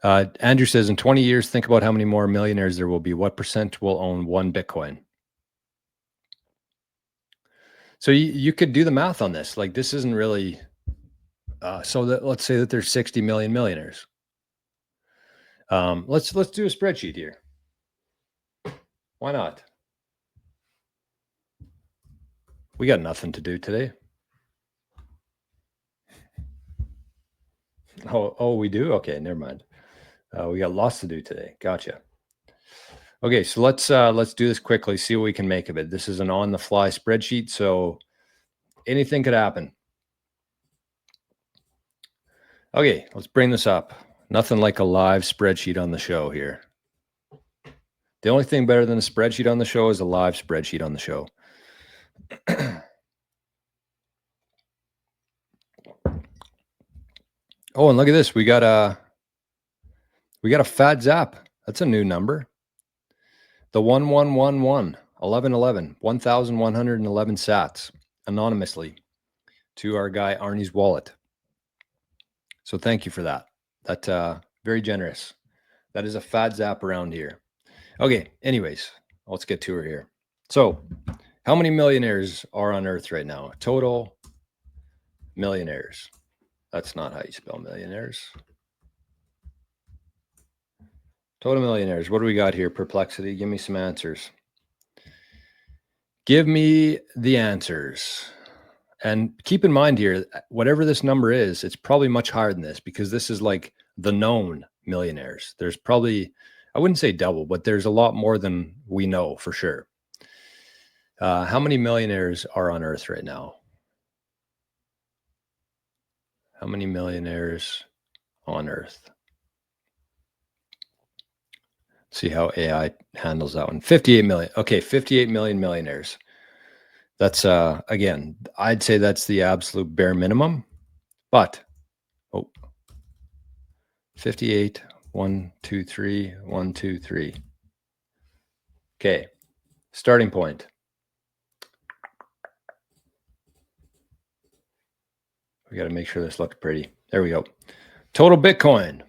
Andrew says, in 20 years, think about how many more millionaires there will be. What percent will own one Bitcoin? So you could do the math on this. Like this isn't really, so that let's say that there's 60 million millionaires. Let's do a spreadsheet here. Why not? We got nothing to do today. Oh, we do? Okay, never mind. We got lots to do today. Gotcha. Okay, so let's do this quickly, see what we can make of it. This is an on-the-fly spreadsheet, so anything could happen. Okay, let's bring this up. Nothing like a live spreadsheet on the show here. The only thing better than a spreadsheet on the show is a live spreadsheet on the show. Oh, and look at this. We got a fat zap. That's a new number. The 1111, 1111, 1,111 sats anonymously to our guy Arnie's wallet. So thank you for that. That's very generous. That is a fat zap around here. Okay, anyways, let's get to her here. So how many millionaires are on Earth right now? Total millionaires. That's not how you spell millionaires. Total millionaires. What do we got here? Perplexity. Give me some answers. Give me the answers. And keep in mind here, whatever this number is, it's probably much higher than this because this is like the known millionaires. There's probably, I wouldn't say double, but there's a lot more than we know for sure. How many millionaires are on Earth right now? How many millionaires on Earth? See how AI handles that one. 58 million. Okay, 58 million millionaires. That's again, I'd say that's the absolute bare minimum. But 58, 1, 2, 3, 1, 2, 3. Okay, starting point. We got to make sure this looks pretty. There we go. Total Bitcoin.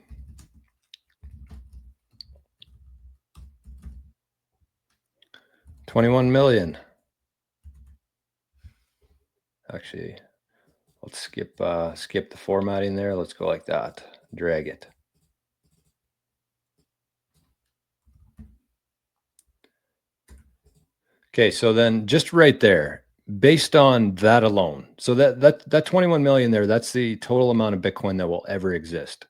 $21 million. Actually, let's skip the formatting there. Let's go like that. Drag it. Okay, so then just right there, based on that alone, so that 21 million there, that's the total amount of Bitcoin that will ever exist.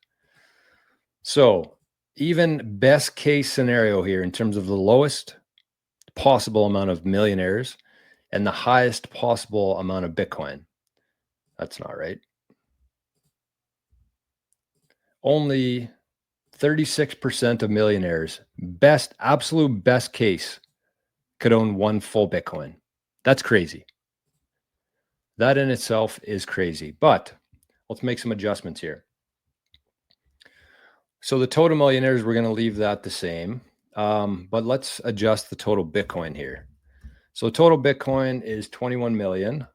So even best case scenario here in terms of the lowest possible amount of millionaires and the highest possible amount of Bitcoin. That's not right. Only 36% of millionaires, absolute best case, could own one full Bitcoin. That's crazy. That in itself is crazy. But let's make some adjustments here. So the total millionaires, we're going to leave that the same. But let's adjust the total Bitcoin here. So total Bitcoin is 21 million.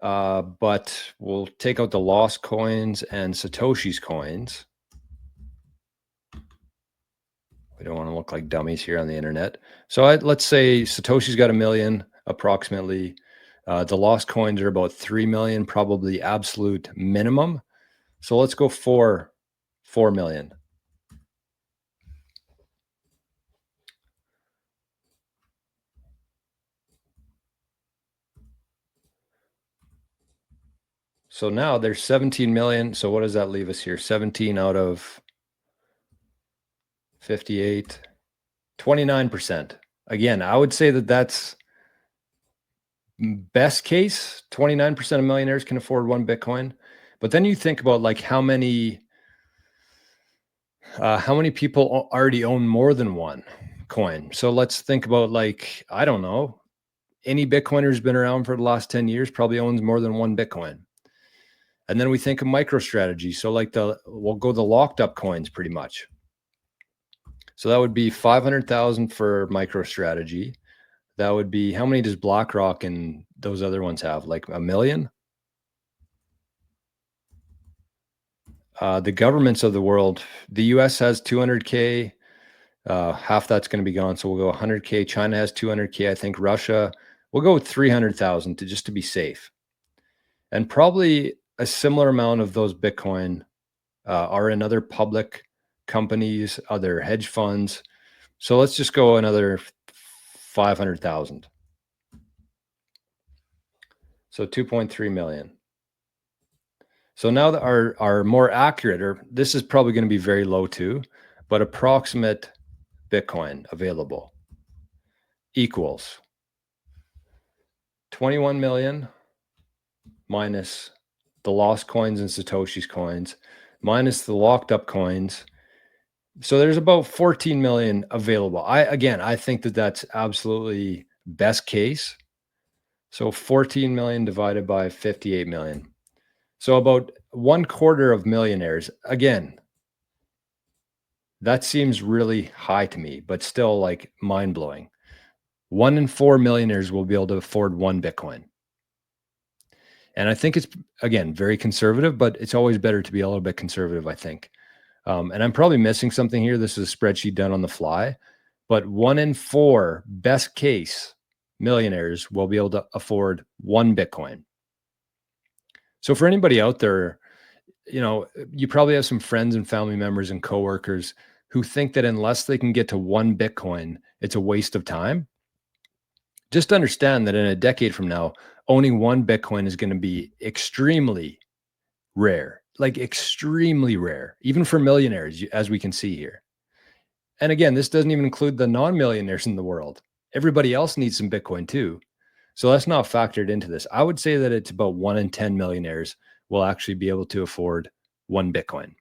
But we'll take out the lost coins and Satoshi's coins. We don't want to look like dummies here on the internet. So let's say Satoshi's got 1 million approximately. The lost coins are about 3 million, probably absolute minimum. So let's go 4 million. So now there's 17 million. So what does that leave us here? 17 out of 58, 29%. Again, I would say that that's best case. 29% of millionaires can afford one Bitcoin. But then you think about like how many people already own more than one coin. So let's think about like, I don't know, any Bitcoiner who's been around for the last 10 years probably owns more than one Bitcoin. And then we think of MicroStrategy. So like we'll go the locked up coins pretty much. So that would be 500,000 for MicroStrategy. That would be, how many does BlackRock and those other ones have? Like 1 million? The governments of the world, the US has 200K, half that's going to be gone. So we'll go 100K. China has 200K. I think Russia, we'll go with 300,000 to just to be safe. And probably a similar amount of those Bitcoin are in other public companies, other hedge funds. So let's just go another 500,000. So 2.3 million. So now that our more accurate, or this is probably going to be very low too, but approximate Bitcoin available equals 21 million minus the lost coins and Satoshi's coins minus the locked up coins. So there's about 14 million available. I think that that's absolutely best case. So 14 million divided by 58 million. So about 1/4 of millionaires. Again, that seems really high to me, but still like mind blowing. 1 in 4 millionaires will be able to afford one Bitcoin. And I think it's, again, very conservative, but it's always better to be a little bit conservative, I think. And I'm probably missing something here. This is a spreadsheet done on the fly, but 1 in 4 best case millionaires will be able to afford one Bitcoin. So for anybody out there, you probably have some friends and family members and coworkers who think that unless they can get to one Bitcoin, it's a waste of time. Just understand that in a decade from now, owning one Bitcoin is going to be extremely rare, like extremely rare, even for millionaires, as we can see here. And again, this doesn't even include the non-millionaires in the world. Everybody else needs some Bitcoin too. So that's not factored into this. I would say that it's about 1 in 10 millionaires will actually be able to afford one Bitcoin.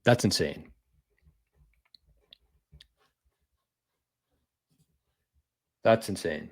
That's insane. That's insane.